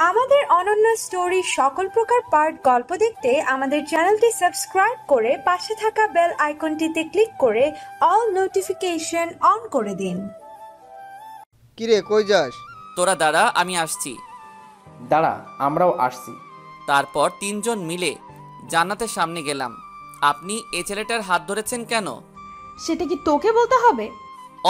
আমাদের অনন্য স্টোরি সকল প্রকার পার্ট গল্প দেখতে আমাদের চ্যানেলটি সাবস্ক্রাইব করে পাশে থাকা বেল আইকনটিতে ক্লিক করে অল নোটিফিকেশন অন করে দিন। কিরে কই যাস? তোরা দাঁড়া, আমি আসছি। দাঁড়া, আমরাও আসছি। তারপর তিনজন মিলে জান্নাতের সামনে গেলাম। আপনি এই ছেলেটার হাত ধরেছেন কেন? সেটা কি তোকে বলতে হবে?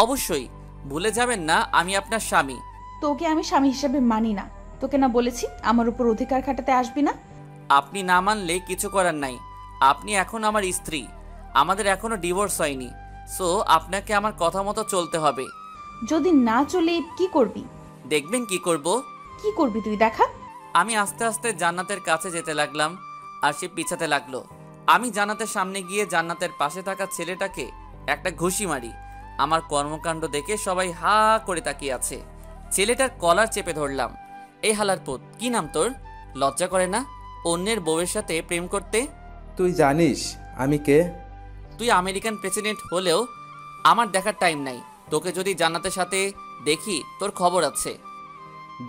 অবশ্যই, ভুলে যাবেন না আমি আপনার স্বামী। তোকে আমি স্বামী হিসেবে মানি না। তোকে না বলেছি আমার উপর অধিকার খাটাতে আসবি না? আপনি না মানলে কিছু করার নাই। আপনি এখন আমার স্ত্রী, আমাদের এখনো ডিভোর্স হয়নি। সো আপনাকে আমার কথা মতো চলতে হবে। যদি না চলে কি করবি? দেখবেন কি করব। কি করবি তুই দেখা। আমি আস্তে আস্তে জান্নাতের কাছে যেতে লাগলাম, আর সে পিছাতে লাগলো। আমি জান্নাতের সামনে গিয়ে জান্নাতের পাশে থাকা ছেলেটাকে একটা ঘুষি মারি। আমার কর্মকাণ্ড দেখে সবাই হা করে তাকিয়ে আছে। ছেলেটার কলার চেপে ধরলাম। এই হালার পুত, কি নাম তোর? লজ্জা করে না অন্যের বউয়ের সাথে প্রেম করতে? তুই জানিস আমি কে? তুই আমেরিকান প্রেসিডেন্ট হলেও আমার দেখার টাইম নাই। তোকে যদি জান্নাতের সাথে দেখি তোর খবর আছে।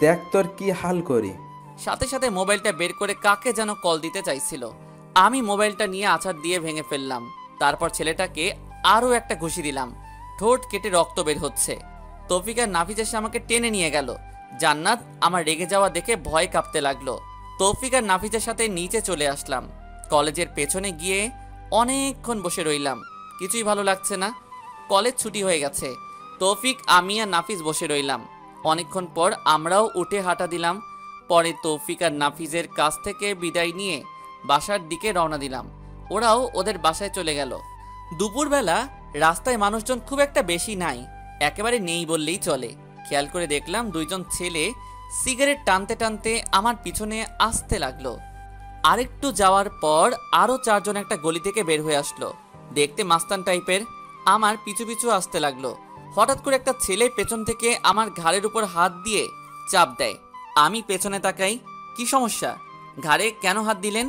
দেখ তোর কি হাল করি। সাথে সাথে মোবাইলটা বের করে কাকে যেন কল দিতে চাইছিল। আমি মোবাইলটা নিয়ে আছাড় দিয়ে ভেঙে ফেললাম। তারপর ছেলেটাকে আরও একটা ঘুষি দিলাম। ঠোঁট কেটে রক্ত বের হচ্ছে। তৌফিক আর নাফিজ এসে আমাকে টেনে নিয়ে গেল। জান্নাত আমার রেগে যাওয়া দেখে ভয় কাঁপতে লাগলো। তৌফিক আর নাফিজের সাথে নিচে চলে আসলাম। কলেজের পেছনে গিয়ে অনেকক্ষণ বসে রইলাম। কিছুই ভালো লাগছে না। কলেজ ছুটি হয়ে গেছে। তৌফিক, আমি আর নাফিজ বসে রইলাম। অনেকক্ষণ পর আমরাও উঠে হাঁটা দিলাম। পরে তৌফিক আর নাফিজের কাছ থেকে বিদায় নিয়ে বাসার দিকে রওনা দিলাম। ওরাও ওদের বাসায় চলে গেল। দুপুরবেলা রাস্তায় মানুষজন খুব একটা বেশি নাই, একেবারে নেই বললেই চলে। খেয়াল করে দেখলাম দুইজন ছেলে সিগারেট টানতে টানতে আমার পিছনে আসতে লাগলো। আরেকটু যাওয়ার পর আরও চারজন একটা গলি থেকে বের হয়ে আসলো। দেখতে মাস্তান টাইপের, আমার পিছু পিছু আসতে লাগলো। হঠাৎ করে একটা ছেলে পেছন থেকে আমার ঘাড়ের উপর হাত দিয়ে চাপ দেয়। আমি পেছনে তাকাই। কি সমস্যা? ঘাড়ে কেন হাত দিলেন?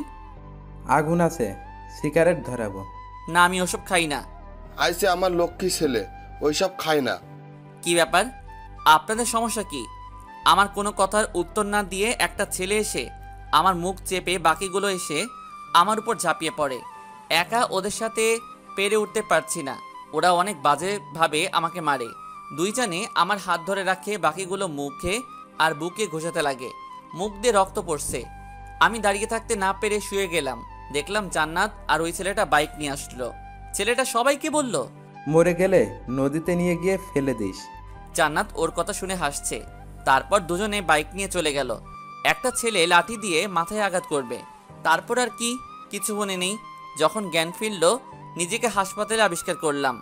আগুন আছে, সিগারেট ধরাবো। না, আমি ওসব খাই না। আইসে আমার লক্ষ্মী ছেলে, ওইসব খায় না। কি ব্যাপার? আপনাদের সমস্যা কি? আমার কোনো কথার উত্তর না দিয়ে একটা ছেলে এসে আমার মুখ চেপে বাকিগুলো এসে আমার উপর ঝাঁপিয়ে পড়ে। একা ওদের সাথে পেরে উঠতে পারছি না। ওরা অনেক বাজেভাবে আমাকে মারে। দুইজনে আমার হাত ধরে রাখে, বাকিগুলো মুখে আর বুকে ঘষাতে লাগে। মুখ দিয়ে রক্ত পড়ছে। আমি দাঁড়িয়ে থাকতে না পেরে শুয়ে গেলাম। দেখলাম জান্নাত আর ওই ছেলেটা বাইক নিয়ে আসলো। ছেলেটা সবাইকে বলল, মরে গেলে নদীতে নিয়ে গিয়ে ফেলে দিস। জান্নাত ওর কথা শুনে হাসছে। তারপর দুজনে বাইক নিয়ে চলে গেল। একটা ছেলে লাঠি দিয়ে মাথায় আঘাত করবে। তারপর আর কিছু মনে নেই। যখন জ্ঞান ফিরল, নিজেকে হাসপাতালে আবিষ্কার করলাম।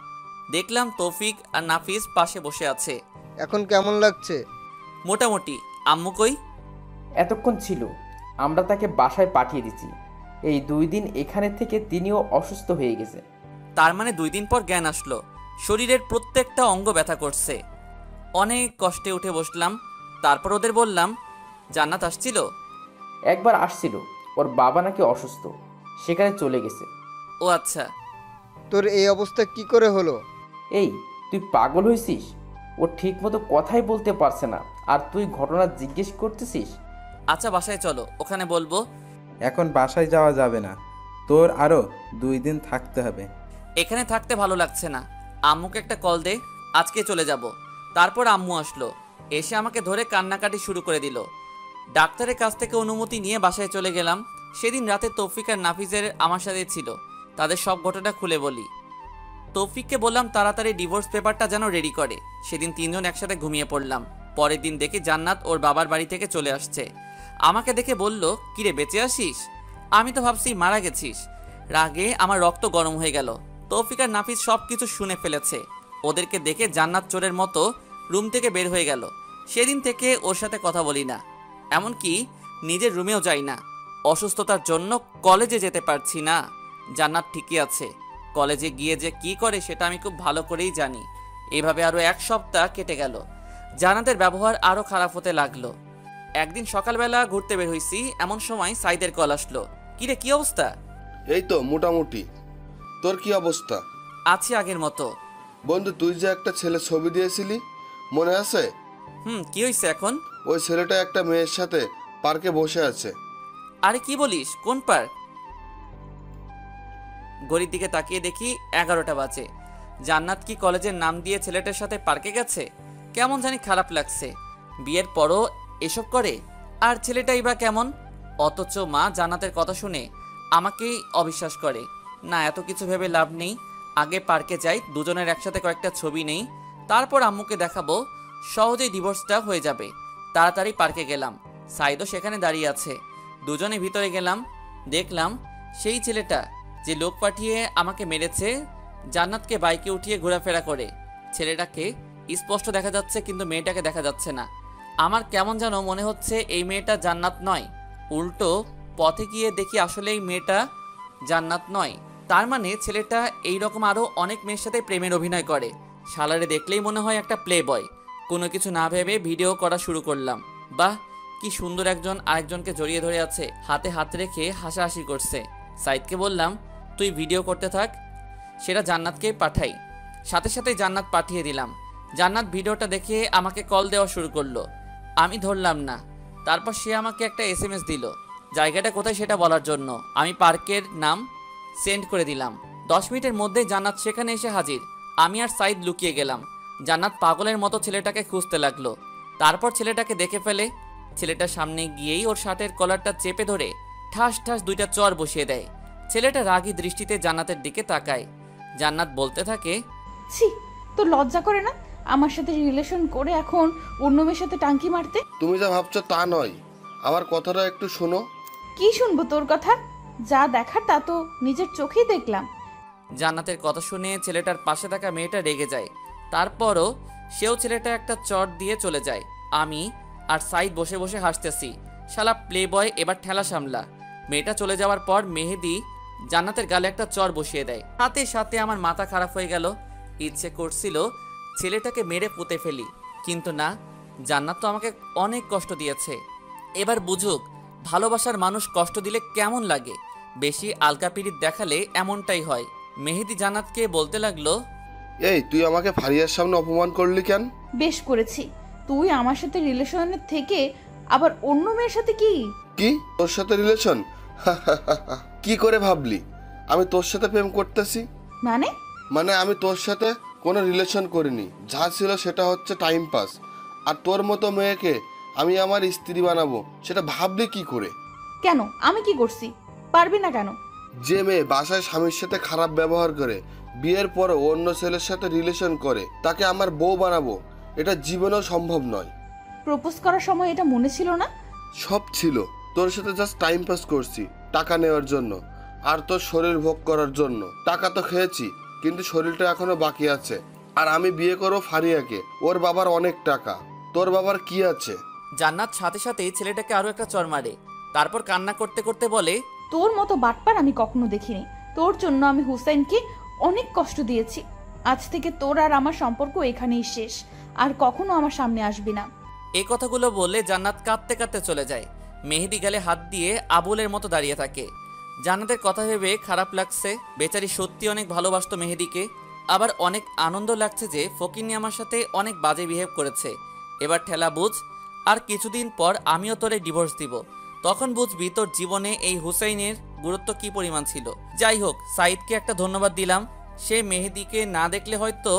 দেখলাম তৌফিক আর নাফিজ পাশে বসে আছে। এখন কেমন লাগছে? মোটামুটি। আম্মু কই? এতক্ষণ ছিল, আমরা তাকে বাসায় পাঠিয়ে দিচ্ছি। এই 2 দিন এখানে থেকে তিনিও অসুস্থ হয়ে গেছে। তার মানে 2 দিন পর জ্ঞান আসলো। শরীরের প্রত্যেকটা অঙ্গ ব্যথা করছে। অনেক কষ্টে উঠে বসলাম। তারপর ওদের বললাম, জান্নাত আসছিল? একবার আসছিল, ওর বাবা নাকি অসুস্থ, সেখানে চলে গেছে। ও আচ্ছা। তোর এই অবস্থা কি করে হলো? এই, তুই পাগল হয়েছিস? ও ঠিক মতো কথাই বলতে পারছে না, আর তুই ঘটনা জিজ্ঞেস করতেছিস? আচ্ছা, বাসায় চলো, ওখানে বলবো। এখন বাসায় যাওয়া যাবে না, তোর আরো 2 দিন থাকতে হবে। এখানে থাকতে ভালো লাগছে না। আম্মুকে একটা কল দে, আজকে চলে যাব। তারপর আম্মু আসলো, এসে আমাকে ধরে কান্নাকাটি শুরু করে দিল। ডাক্তারের কাছ থেকে অনুমতি নিয়ে বাসায় চলে গেলাম। সেদিন রাতে তৌফিক আর নাফিজের আমার সাথে ছিল। তাদের সব ঘটনা খুলে বলি। তৌফিককে বললাম তাড়াতাড়ি ডিভোর্স পেপারটা যেন রেডি করে। সেদিন তিনজন একসাথে ঘুমিয়ে পড়লাম। পরের দিন দেখি জান্নাত ওর বাবার বাড়ি থেকে চলে আসছে। আমাকে দেখে বলল, কিরে বেঁচে আসিস? আমি তো ভাবছি মারা গেছিস। রাগে আমার রক্ত গরম হয়ে গেল। তৌফিক আর নাফিজ সব কিছু শুনে ফেলেছে। ওদেরকে দেখে জান্নাত চোরের মতো রুম থেকে বের হয়ে গেল। সেদিন থেকে ওর সাথে কথা বলি না, এমনকি নিজের রুমেও যাই না। অসুস্থতার জন্য কলেজে যেতে পারছি না। জান্নাত ঠিকই আছে, কলেজে গিয়ে যে কি করে সেটা আমি খুব ভালো করেই জানি। এইভাবে আরও 1 সপ্তাহ কেটে গেল। জান্নাতের ব্যবহার আরও খারাপ হতে লাগলো। একদিন সকালবেলা ঘুরতে বের হইছি, এমন সময় সাইদের কল আসলো। কিরে, কি অবস্থা? এই তো মোটামুটি। তোর কি অবস্থা? আছি আগের মতো। বন্ধু, তুই যে একটা ছেলে ছবি দিয়েছিলি, মনে আছে? কি হয়েছে এখন? ওই ছেলেটা একটা মেয়ের সাথে পার্কে বসে আছে। আরে কি বলিস, কোন পার্ক? ঘড়ির দিকে তাকিয়ে দেখি 11টা বাজে। জান্নাত কি কলেজের নাম দিয়ে ছেলেটার সাথে পার্কে গেছে? কেমন জানি খারাপ লাগছে। বিয়ের পরও এসব করে। আর ছেলেটাই বা কেমন? অথচ মা জান্নাতের কথা শুনে আমাকেই অবিশ্বাস করে। না, এত কিছু ভেবে লাভ নেই। আগে পার্কে যাই, দুজনের একসাথে কয়েকটা ছবি নেই, তারপর আম্মুকে দেখাবো, সহজেই ডিভোর্সটা হয়ে যাবে। তাড়াতাড়ি পার্কে গেলাম। সাইদও সেখানে দাঁড়িয়ে আছে। দুজনে ভিতরে গেলাম। দেখলাম সেই ছেলেটা যে লোক পাঠিয়ে আমাকে মেরেছে জান্নাতকে বাইকে উঠিয়ে ঘোরাফেরা করে। ছেলেটাকে স্পষ্ট দেখা যাচ্ছে, কিন্তু মেয়েটাকে দেখা যাচ্ছে না। আমার কেমন যেন মনে হচ্ছে এই মেয়েটা জান্নাত নয়। উল্টো পথে গিয়ে দেখি আসলে এই মেয়েটা জান্নাত নয়। তার মানে ছেলেটা এইরকম আরও অনেক মেয়ের সাথে প্রেমের অভিনয় করে। শালারে দেখলেই মনে হয় একটা প্লে বয়। কোনো কিছু না ভেবে ভিডিও করা শুরু করলাম। বাহ, কি সুন্দর একজন আরেকজনকে জড়িয়ে ধরে আছে, হাতে হাত রেখে হাসাহাসি করছে। সাইদকে বললাম, তুই ভিডিও করতে থাক, সেটা জান্নাতকে পাঠাই। সাথে সাথে জান্নাত পাঠিয়ে দিলাম। জান্নাত ভিডিওটা দেখে আমাকে কল দেওয়া শুরু করলো। আমি ধরলাম না। তারপর সে আমাকে একটা SMS দিল, জায়গাটা কোথায় সেটা বলার জন্য। আমি পার্কের নাম সেন্ড করে দিলাম। 10 মিনিটের মধ্যেই জান্নাত সেখানে এসে হাজির। আমি আর সাইদ লুকিয়ে গেলাম। জান্নাত পাগলের মতো ছেলেটাকে খুঁজতে লাগলো। তারপর ছেলেটাকে দেখে ফেলে। ছেলেটার সামনে গিয়েই ওর শার্টের কলারটা চেপে ধরে ঠাস ঠাস 2টা চর বসিয়ে দেয়। ছেলেটা রাগী দৃষ্টিতে জান্নাতের দিকে তাকায়। জান্নাত বলতে থাকে, ছি, তোর লজ্জা করে না আমার সাথে রিলেশন করে এখন অন্য মেয়ের সাথে টাঙ্কি মারতে? তুমি যা ভাবছো তা নয়, আমার কথাটা একটু শোনো। কি শুনবো তোর কথা? যা দেখার তা তো নিজের চোখেই দেখলাম। জান্নাতের কথা শুনে ছেলেটার পাশে থাকা মেয়েটা রেগে যায়। তারপরও সেও ছেলেটা একটা চট দিয়ে চলে যায়। আমি আর সাইদ বসে বসে হাসতেছি। শালা প্লে বয়, এবার ঠেলা সামলা। মেয়েটা চলে যাওয়ার পর মেহেদি জান্নাতের গালে একটা চর বসিয়ে দেয়। সাথে সাথে আমার মাথা খারাপ হয়ে গেল। ইচ্ছে করছিল ছেলেটাকে মেরে পুঁতে ফেলি, কিন্তু না, জান্নাত তো আমাকে অনেক কষ্ট দিয়েছে। এবার বুঝুক ভালোবাসার মানুষ কষ্ট দিলে কেমন লাগে। বেশি আলকাপিরিত দেখালে এমনটাই হয়। মেহেদি জান্নাতকে বলতে লাগলো, এই তুই আমাকে ফারিয়ার সামনে অপমান করলি কেন? বেশ করেছি। তুই আমার সাথে রিলেশনের থেকে আবার অন্য মেয়ের সাথে কি? কি তোর সাথে রিলেশন? কি করে ভাবলি আমি তোর সাথে প্রেম করতেছি? মানে আমি তোর সাথে কোনো রিলেশন করিনি। যা ছিল সেটা হচ্ছে টাইম পাস। আর তোর মতো মেয়েকে আমি আমার স্ত্রী বানাবো সেটা ভাবলি কি করে? কেন? আমি কি করছি? পারবি না কেন? যে মেয়ে বাসায় স্বামীর সাথে খারাপ ব্যবহার করে বিয়ের পরে অন্য ছেলের সাথে রিলেশন করে তাকে আমার বউ বানাবো, এটা জীবনেও সম্ভব নয়। প্রপোজ করার সময় এটা মনে ছিল না? সব ছিল, তোর সাথে জাস্ট টাইম পাস করছি, টাকা নেওয়ার জন্য আর তোর শরীর ভোগ করার জন্য। টাকা তো খেয়েছি, কিন্তু শরীরটা এখনো বাকি আছে। আর আমি বিয়ে করবো ফারিয়াকে, ওর বাবার অনেক টাকা। তোর বাবার কি আছে? জান্নাত সাথে সাথেই ছেলেটাকে আরো একটা চর মারে। তারপর কান্না করতে করতে বলে, তোর মতো বাটপার আমি কখনো দেখিনি। তোর জন্য আমি হুসাইনকে অনেক কষ্ট দিয়েছি। আজ থেকে তোর আর আমার সম্পর্ক এখানেই শেষ। আর কখনো আমার সামনে আসবি না। এই কথাগুলো বলে জান্নাত কাঁদতে কাঁদতে চলে যায়। মেহেদি গালে হাত দিয়ে আবুলের মতো দাঁড়িয়ে থাকে। জান্নাতের কথা ভেবে খারাপ লাগছে। বেচারি সত্যি অনেক ভালোবাসতো মেহেদিকে। আবার অনেক আনন্দ লাগছে যে ফকিন্নি আমার সাথে অনেক বাজে বিহেভ করেছে। এবার ঠেলা বুঝ, আর কিছুদিন পর আমিও তোরে ডিভোর্স দিব। তখন বুঝবি তোর জীবনে এই হুসাইনের গুরুত্ব কি পরিমাণ ছিল। যাই হোক, সাইদকে একটা ধন্যবাদ দিলাম। সে মেহেদিকে না দেখলে হয়তো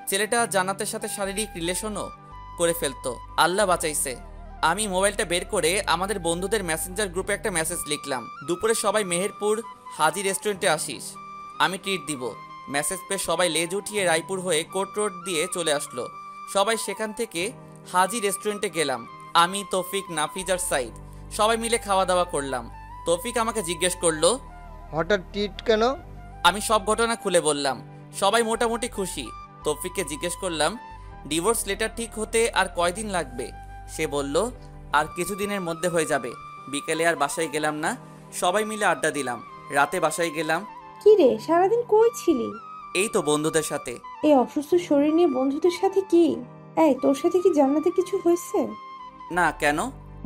ছেলেটা জান্নাতের সাথে শারীরিক রিলেশনও করে ফেলতো। আল্লাহ বাঁচাইছে। আমি মোবাইলটা বের করে আমাদের বন্ধুদের মেসেঞ্জার গ্রুপে একটা মেসেজ লিখলাম, দুপুরে সবাই মেহেরপুর হাজি রেস্টুরেন্টে আসিস, আমি ট্রিট দিব। মেসেজ পেয়ে সবাই লেজ উঠিয়ে রায়পুর হয়ে কোর্ট রোড দিয়ে চলে আসলো। সবাই সেখান থেকে হাজি রেস্টুরেন্টে গেলাম। আমি, তৌফিক, নাফিজ আর সাইদ সবাই মিলে খাওয়া দাওয়া করলাম। তৌফিক আমাকে জিজ্ঞেস করলো, হঠাৎ টিট কেন? আমি সব ঘটনা খুলে বললাম। সবাই মোটামুটি খুশি। তৌফিককে জিজ্ঞেস করলাম, ডিভোর্স লেটার ঠিক হতে আর কয়দিন লাগবে? সে বলল, আর কিছুদিনের মধ্যে হয়ে যাবে। বিকেলে আর বাসায় গেলাম না, সবাই মিলে আড্ডা দিলাম। রাতে বাসায় গেলাম। কি রে, সারাদিন কই ছিলি? এই তো বন্ধুদের সাথে। এই অসুস্থ শরীর নিয়ে বন্ধুদের সাথে কি? এই, তোর সাথে কি জান্নাতে কিছু হয়েছে? না, কেন?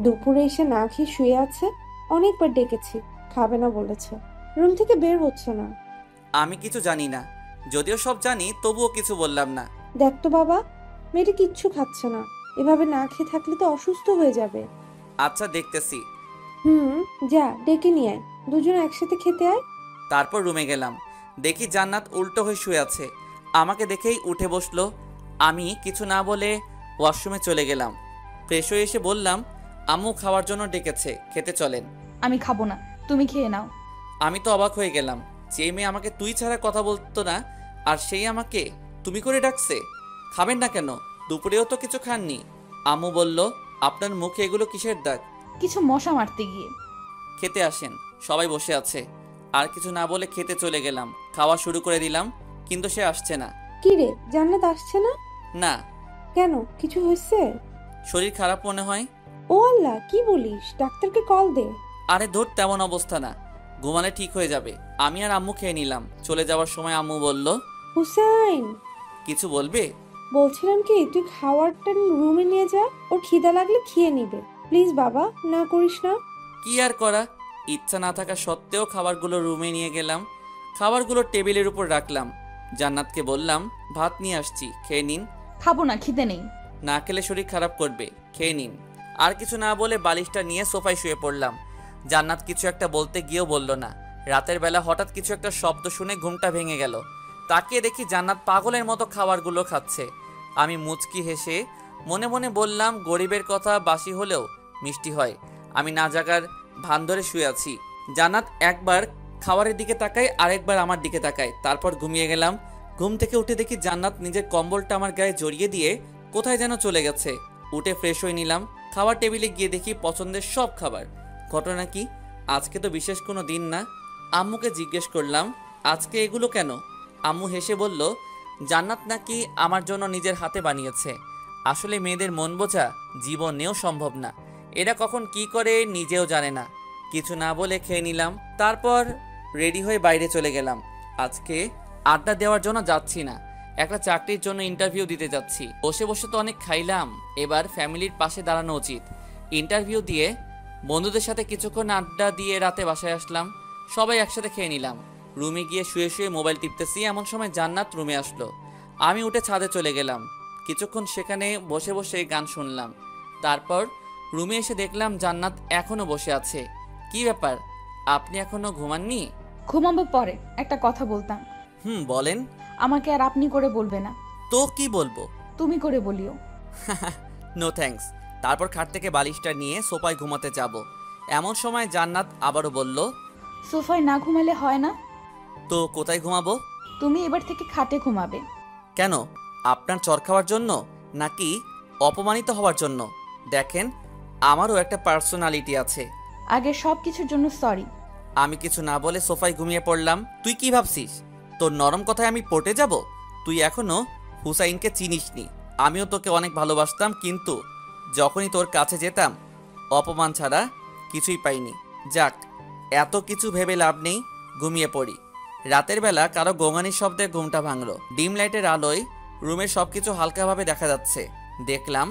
দুপুরে এসে না খেয়ে শুয়ে আছে। অনেকবার ডেকেছি, খাবে না বলেছে। রুম থেকে বের হচ্ছে না। আমি কিছু জানি না, যদিও সব জানি তবুও কিছু বললাম না। দেখ তো বাবা, মেয়েটা কিচ্ছু খাচ্ছে না, এভাবে না খেয়ে থাকলে তো অসুস্থ হয়ে যাবে। আচ্ছা দেখতেছি। যা ডেকে নিয়ে আয়, দুজনে একসাথে খেতে আয়। তারপর রুমে গেলাম, দেখি জান্নাত উল্টো হয়ে শুয়ে আছে। আমাকে দেখেই উঠে বসলো। আমি কিছু না বলে ওয়াশরুমে চলে গেলাম। ফ্রেশ হয়ে এসে বললাম, আম্মু খাওয়ার জন্য ডেকেছে, খেতে চলেন। আমি খাবো না, তুমি খেয়ে নাও। আমি তো অবাক হয়ে গেলাম, যে মেয়ে আমাকে তুই ছাড়া কথা বলতো না, আর সেই আমাকে তুমি করে ডাকছে। খাবেন না কেন? দুপুরেও তো কিছু খাননি। আম্মু বলল, আপনার মুখে এগুলো কিসের দাগ? কিছু মশা মারতে গিয়ে। খেতে আসেন, সবাই বসে আছে। আর কিছু না বলে খেতে চলে গেলাম। খাওয়া শুরু করে দিলাম, কিন্তু সে আসছে না। কি রে, জান্নাত আসছে না? না। কেন, কিছু হয়েছে? শরীর খারাপ মনে হয়। ও আল্লাহ, কি বলিস? ডাক্তারকে কল দে। আরে ধর, তেমন অবস্থা না, ঘুমালে ঠিক হয়ে যাবে। আমি আর আম্মু খেয়ে নিলাম। চলে যাওয়ার সময় আম্মু বলল, হুসাইন, কিছু বলবে? বলছিলাম কি, তুই খাবারটা রুমে নিয়ে যা, ওর খিদা লাগলে খেয়ে নিবে। প্লিজ বাবা, না করিস না। কি আর করা, ইচ্ছা না থাকা সত্ত্বেও খাবারগুলো রুমে নিয়ে গেলাম। খাবারগুলো টেবিলের উপর রাখলাম। জান্নাতকে বললাম, ভাত নিয়ে আসছি, খেয়ে নিন। খাবো না, খিদে নেই। না খেলে শরীর খারাপ করবে, খেয়ে নিন। আর কিছু না বলে বালিশটা নিয়ে সোফায় শুয়ে পড়লাম। জান্নাত কিছু একটা বলতে গিয়েও বলল না। রাতের বেলা হঠাৎ কিছু একটা শব্দ শুনে ঘুমটা ভেঙে গেল। তাকিয়ে দেখি জান্নাত পাগলের মতো খাবারগুলো খাচ্ছে। আমি মুচকি হেসে মনে মনে বললাম, গরিবের কথা বাসি হলেও মিষ্টি হয়। আমি না জাগার ভান ধরে শুয়ে আছি। জান্নাত একবার খাবারের দিকে তাকায়, আরেকবার আমার দিকে তাকায়, তারপর ঘুমিয়ে গেলাম। ঘুম থেকে উঠে দেখি জান্নাত নিজের কম্বলটা আমার গায়ে জড়িয়ে দিয়ে কোথায় যেন চলে গেছে। উঠে ফ্রেশ হয়ে নিলাম। খাবার টেবিলে গিয়ে দেখি পছন্দের সব খাবার। ঘটনা কি, আজকে তো বিশেষ কোনো দিন না। আম্মুকে জিজ্ঞেস করলাম, আজকে এগুলো কেন? আম্মু হেসে বলল, জান্নাত নাকি আমার জন্য নিজের হাতে বানিয়েছে। আসলে মেয়েদের মন বোঝা জীবনেও সম্ভব না। এরা কখন কি করে নিজেও জানে না। কিছু না বলে খেয়ে নিলাম। তারপর রেডি হয়ে বাইরে চলে গেলাম। আজকে আড্ডা দেওয়ার জন্য যাচ্ছি না, একটা চাকরির জন্য ইন্টারভিউ দিতে যাচ্ছি। বসে বসে তো অনেক খাইলাম, এবার ফ্যামিলির পাশে দাঁড়ানো উচিত। ইন্টারভিউ দিয়ে বন্ধুদের সাথে কিছুক্ষণ আড্ডা দিয়ে রাতে বাসায় আসলাম। সবাই একসাথে খেয়ে নিলাম। রুমে গিয়ে শুয়ে শুয়ে মোবাইল টিপতেছি, এমন সময় জান্নাত রুমে আসলো। আমি উঠে ছাদে চলে গেলাম। কিছুক্ষণ সেখানে বসে বসে গান শুনলাম। তারপর রুমে এসে দেখলাম জান্নাত এখনো বসে আছে। কি ব্যাপার, আপনি এখনো ঘুমাননি? ঘুমাবো পরে, একটা কথা বলতাম। বলেন। আমাকে আর আপনি করে বলবে না। তো কি বলবো? তুমি করে বলিও। No thanks. তারপর খাট থেকে বালিশটা নিয়ে সোফায় ঘুমাতে যাব। এমন সময় জান্নাত আবারও বলল, সোফায় না ঘুমালে হয় না? তো কোথায় ঘুমাবো? তুমি এবার থেকে খাটে ঘুমাবে। কেন, আপনার চর খাওয়ার জন্য নাকি অপমানিত হওয়ার জন্য? দেখেন, আমারও একটা পার্সোনালিটি আছে। আগে সব কিছুর জন্য সরি। আমি কিছু না বলে সোফায় ঘুমিয়ে পড়লাম। তুই কি ভাবছিস তোর নরম কথায় আমি পটে যাব? তুই এখনো হুসাইনকে চিনিসনি। আমিও তোকে অনেক ভালোবাসতাম, কিন্তু যখনই তোর কাছে যেতাম অপমান ছাড়া কিছুই পাইনি। যাক, এত কিছু ভেবে লাভ নেই, ঘুমিয়ে পড়ি। রাতের বেলা কারো গোঙানির শব্দে ঘুমটা ভাঙলো। ডিম লাইটের আলোয় রুমের সবকিছু হালকাভাবে দেখা যাচ্ছে। দেখলাম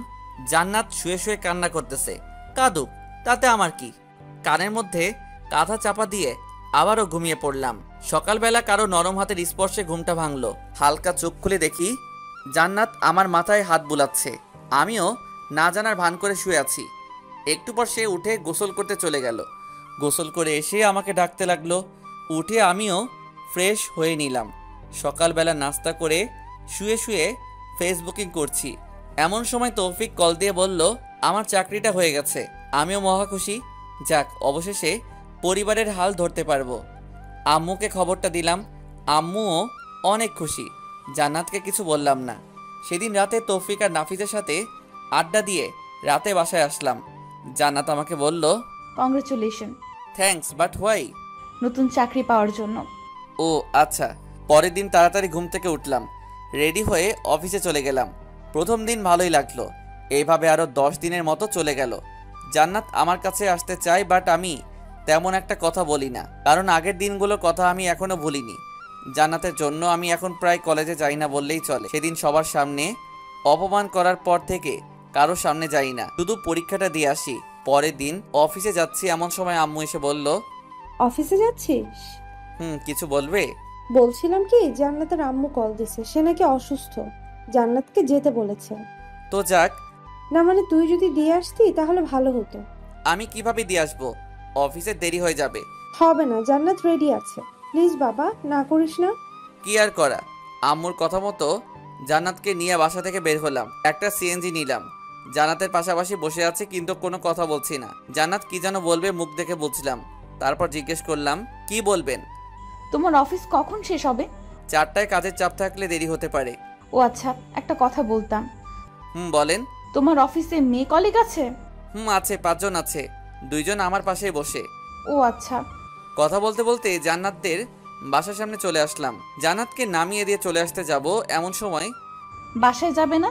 জান্নাত শুয়ে শুয়ে কান্না করতেছে। কাঁদুক, তাতে আমার কি? কানের মধ্যে কাঁথা চাপা দিয়ে আবারও ঘুমিয়ে পড়লাম। সকালবেলা কারো নরম হাতের স্পর্শে ঘুমটা ভাঙলো। হালকা চোখ খুলে দেখি জান্নাত আমার মাথায় হাত বুলাচ্ছে। আমিও না জানার ভান করে শুয়ে আছি। একটু পর সে উঠে গোসল করতে চলে গেল। গোসল করে এসে আমাকে ডাকতে লাগলো। উঠে আমিও ফ্রেশ হয়ে নিলাম। সকালবেলা নাস্তা করে শুয়ে শুয়ে ফেসবুকিং করছি। এমন সময় তৌফিক কল দিয়ে বলল, আমার চাকরিটা হয়ে গেছে। আমিও মহা খুশি। যাক, অবশেষে পরিবারের হাল ধরতে পারবো। আম্মুকে খবরটা দিলাম। আম্মুও অনেক খুশি। জান্নাতকে কিছু বললাম না। সেদিন রাতে তৌফিক আর নাফিজের সাথে আড্ডা দিয়ে রাতে বাসায় আসলাম। জান্নাত আমাকে বলল, কংগ্রেচুলেশন। Thanks, but why? নতুন চাকরি পাওয়ার জন্য। ও আচ্ছা। পরের দিন তাড়াতাড়ি ঘুম থেকে উঠলাম, রেডি হয়ে অফিসে চলে গেলাম। প্রথম দিন ভালোই লাগলো। এইভাবে আরও 10 দিনের মতো চলে গেল। জান্নাত আমার কাছে আসতে চাই, বাট আমি তেমন একটা কথা বলি না, কারণ আগের দিনগুলোর কথা আমি এখনো ভুলিনি। জান্নাতের জন্য আমি এখন প্রায় কলেজে যাই না বললেই চলে। সেদিন সবার সামনে অপমান করার পর থেকে কারো সামনে যাই না, শুধু পরীক্ষাটা দিয়ে আসি। পরের দিন অফিসে যাচ্ছি, এমন সময় আম্মু এসে বলল, অফিসে যাচ্ছিস? কিছু বলবে? বলছিলাম কি, জান্নাতের আম্মু কল দিছে, সে নাকি অসুস্থ। জান্নাতকে যেতে বলেছে। তো যাক। না মানে তুই যদি দিয়ে আসতি তাহলে ভালো হতো। আমি কিভাবে দিয়ে আসবো? অফিসে দেরি হয়ে যাবে। হবে না, জান্নাত রেডি আছে। প্লিজ বাবা, না করিস না। কি আর করা, আম্মুর কথা মতো জান্নাতকে নিয়ে বাসা থেকে বের হলাম। একটা সিএনজি নিলাম। জান্নাতের পাশাপাশি বসে আছে কিন্তু কোনো কথা বলছি না। জান্নাত কি যেন বলবে মুখ দেখে বুঝলাম। তারপর জিজ্ঞেস করলাম, কি বলবেন? তোমার অফিস কখন শেষ হবে? 4টায় কাজের চাপ থাকলে দেরি হতে পারে। ও আচ্ছা, একটা কথা বলতাম। বলেন। তোমার অফিসে মেয়ে কলিগ আছে? আছে, 5 জন আছে। 2 জন আমার পাশেই বসে। ও আচ্ছা। কথা বলতে বলতে জান্নাতদের বাসার সামনে চলে আসলাম। জান্নাতকে নামিয়ে দিয়ে চলে আসতে যাব এমন সময়, বাসায় যাবে না?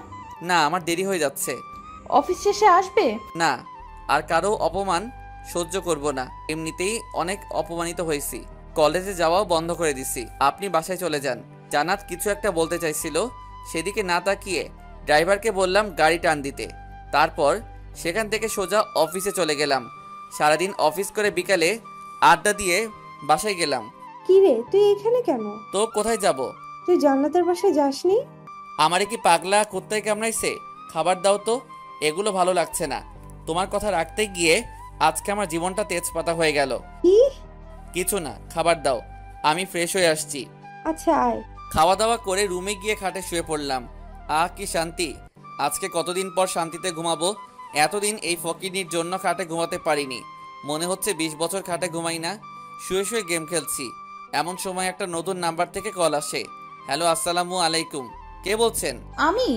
না আমার দেরি হয়ে যাচ্ছে। অফিস শেষে আসবে? না, আর কারো অপমান সহ্য করব না। এমনিতেই অনেক অপমানিত হয়েছি। কলেজে যাওয়াও বন্ধ করে দিছি। আপনি বাসায় চলে যান। জান্নাত কিছু একটা বলতে চাইছিল, সেদিকে না তাকিয়ে ড্রাইভারকে বললাম গাড়ি টান দিতে। তারপর সেখান থেকে সোজা অফিসে চলে গেলাম। সারাদিন অফিস করে বিকালে আড্ডা দিয়ে বাসায় গেলাম। কি রে, তুই এখানে কেন? তো কোথায় যাব? তুই জান্নাতের বাসায় যাসনি? আমারে কি পাগলা কুত্তায় কামড়াইছে? খাবার দাও তো, এগুলো ভালো লাগছে না। তোমার কথা রাখতে গিয়ে আজকে আমার জীবনটা তেজপাতা হয়ে গেল। কি? কিছু না, খাবার দাও, আমি ফ্রেশ হয়ে আসছি। আচ্ছা আয়। খাওয়া দাওয়া করে রুমে গিয়ে খাটে শুয়ে পড়লাম। আহ কি শান্তি! আজকে কতদিন পর শান্তিতে ঘুমাবো। এতদিন এই ফকিনির জন্য খাটে ঘুমাতে পারিনি। মনে হচ্ছে 20 বছর খাটে ঘুমাই না। শুয়ে শুয়ে গেম খেলছি। এমন সময় একটা নতুন নাম্বার থেকে কল আসে। হ্যালো, আসসালামু আলাইকুম। কে বলছেন? আমি।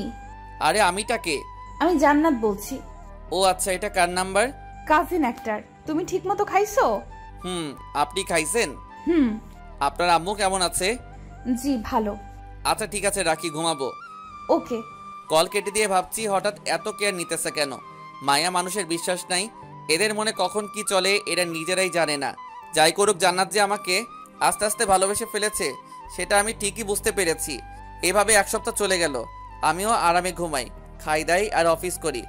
আরে আমিটাকে? আমি জান্নাত বলছি। ও আচ্ছা, এটা কার নাম্বার? কাজিন একটার। তুমি ঠিকমতো খাইছো? আপনি খাইছেন? আপনার আম্মু কেমন আছে? জি ভালো। আচ্ছা ঠিক আছে, রাখি, ঘুমাবো। ওকে। কল কেটে দিয়ে ভাবছি হঠাৎ এত কেয়ার নিতেছে কেন। মায়া মানুষের বিশ্বাস নাই। এদের মনে কখন কি চলে এরা নিজেরাই জানে না। যাই করুক, জান্নাত যে আমাকে আস্তে আস্তে ভালোবেসে ফেলেছে সেটা আমি ঠিকই বুঝতে পেরেছি। এভাবে 1 সপ্তাহ চলে গেল। আমিও আরামে ঘুমাই, খাই দাই আর অফিস করি।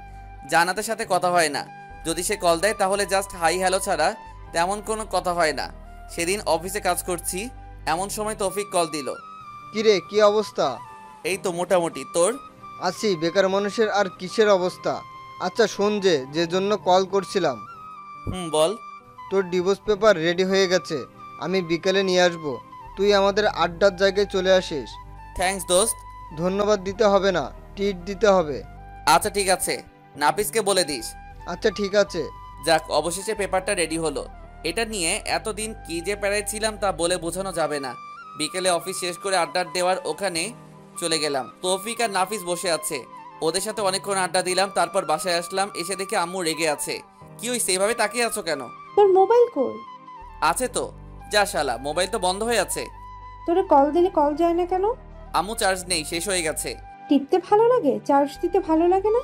জান্নাতের সাথে কথা হয় না। যদি সে কল দেয় তাহলে জাস্ট হাই হ্যালো ছাড়া তেমন কোনো কথা হয় না। সেদিন অফিসে কাজ করছি, এমন সময় তৌফিক কল দিল। কিরে, কি অবস্থা? এই তো মোটামুটি। তোর? আছি। বেকার মানুষের আর কিসের অবস্থা? আচ্ছা শোন, যে জন্য কল করছিলাম, বল। তোর ডিভোর্স পেপার রেডি হয়ে গেছে। আমি বিকেলে নিয়ে আসব। তুই আমাদের আড্ডার জায়গায় চলে আসিস। থ্যাঙ্কস দোস্ত। ধন্যবাদ দিতে হবে না, ট্রিট দিতে হবে। আচ্ছা ঠিক আছে, নাপিসকে বলে দিস। আচ্ছা ঠিক আছে। যাক, অবশেষে পেপারটা রেডি হলো। এটা নিয়ে এতদিন কি যে পেরেছিলাম তা বলে বোঝানো যাবে না। বিকেলে অফিস শেষ করে আড্ডা দেওয়ার ওখানে চলে গেলাম। তৌফিক আর নাফিস বসে আছে। ওদের সাথে অনেকক্ষণ আড্ডা দিলাম। তারপর বাসায় আসলাম। এসে দেখি আম্মু রেগে আছে। কি হইছে, এভাবে তাকিয়ে আছো কেন? তোর মোবাইল কই? আছে তো। যা শালা, মোবাইল তো বন্ধ হয়ে আছে। তোরে কল দিলে কল যায় না কেন? আম্মু চার্জ নেই, শেষ হয়ে গেছে। টিপতে ভালো লাগে, চার্জ দিতে ভালো লাগে না?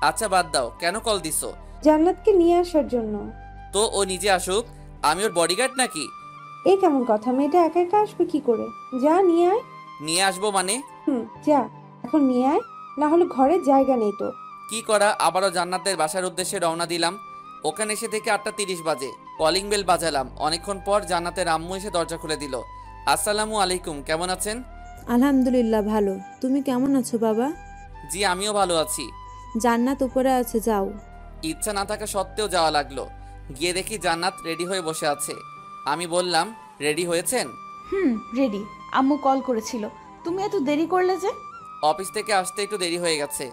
আচ্ছা বাদ দাও, কেন কল দিছো? জান্নাতকে নিয়ে আসার জন্য। তো ও নিজে আসুক, আমি ওর বডিগার্ড নাকি? এই কেমন কথা? মেয়েটা একা একা আসবে কি করে? যা নিয়ে আয়। নিয়ে আসবো মানে? যা, এখন নিয়ে আয়, না হলে ঘরে জায়গা নেই তো। কি করা, আবারও জান্নাতের বাসার উদ্দেশ্যে রওনা দিলাম। ওখানে এসে থেকে 8:30 বাজে। কলিং বেল বাজালাম। অনেকক্ষণ পর জান্নাতের আম্মু এসে দরজা খুলে দিল। আসসালামু আলাইকুম, কেমন আছেন? আলহামদুলিল্লাহ ভালো। তুমি কেমন আছো বাবা? জি আমিও ভালো আছি। জান্নাত উপরে আছে, যাও। ইচ্ছা না থাকা সত্ত্বেও যাওয়া লাগলো। গিয়ে দেখি জান্নাত রেডি হয়ে বসে আছে। আমি বললাম, রেডি হয়েছেন? রেডি। আম্মু কল করেছিল। তুমি এত দেরি করলে যে? অফিস থেকে আসতে একটু দেরি হয়ে গেছে।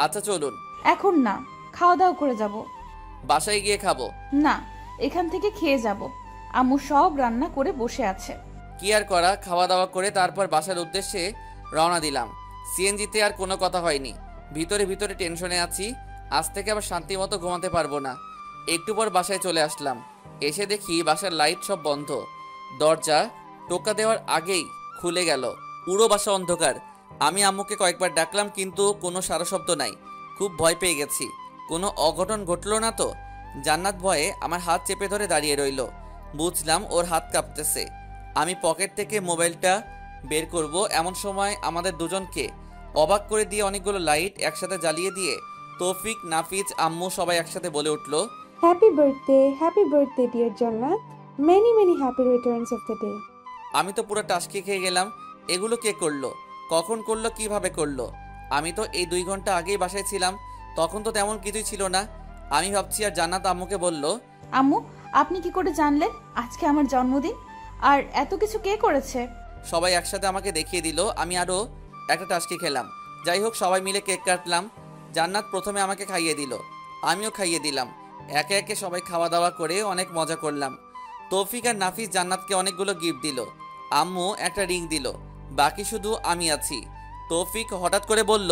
আচ্ছা চলুন। এখন না, খাওয়া দাওয়া করে যাব। বাসায় গিয়ে খাবো? না, এখান থেকে খেয়ে যাব। আম্মু সব রান্না করে বসে আছে। কি আর করা, খাওয়া দাওয়া করে তারপর বাসার উদ্দেশ্যে রওনা দিলাম। সিএনজিতে আর কোনো কথা হয়নি। ভিতরে ভিতরে টেনশনে আছি, আজ থেকে আবার শান্তি মতো ঘুমাতে পারবো না। একটু পর বাসায় চলে আসলাম। এসে দেখি বাসার লাইট সব বন্ধ। দরজা টোকা দেওয়ার আগেই খুলে গেল। পুরো বাসা অন্ধকার। আমি আম্মুকে কয়েকবার ডাকলাম কিন্তু কোনো সারা শব্দ নাই। খুব ভয় পেয়ে গেছি। কোনো অঘটন ঘটলো না তো? জান্নাত ভয়ে আমার হাত চেপে ধরে দাঁড়িয়ে রইল। বুঝলাম ওর হাত কাঁপতেছে। আমি পকেট থেকে মোবাইলটা বের করব এমন সময় আমাদের দুজনকে অবাক করে দিয়ে অনেকগুলো লাইট একসাথে জ্বালিয়ে দিয়ে তৌফিক, নাফিজ, আম্মু সবাই একসাথে বলে উঠল, হ্যাপি বার্থডে ডিয়ার জান্নাত, many many happy Returns of the day. আমি তো পুরো টাসকি খেয়ে গেলাম। এগুলো কে করলো, কখন করলো, কিভাবে করলো? আমি তো এই 2 ঘন্টা আগেই বাসায় ছিলাম, তখন তো তেমন কিছুই ছিল না। আমি ভাবছি আর জান্নাত আম্মুকে বলল, আম্মু, আপনি কি করে জানলেন আজকে আমার জন্মদিন? আর এত কিছু কে করেছে? সবাই একসাথে আমাকে দেখিয়ে দিল। আমি আরও একটা টাস্কি খেলাম। যাই হোক, সবাই মিলে কেক কাটলাম। জান্নাত প্রথমে আমাকে খাইয়ে দিল, আমিও খাইয়ে দিলাম। একে একে সবাই খাওয়া দাওয়া করে অনেক মজা করলাম। তৌফিক আর নাফিস জান্নাতকে অনেকগুলো গিফট দিল। আম্মু একটা রিং দিল। বাকি শুধু আমি আছি। তৌফিক হঠাৎ করে বলল,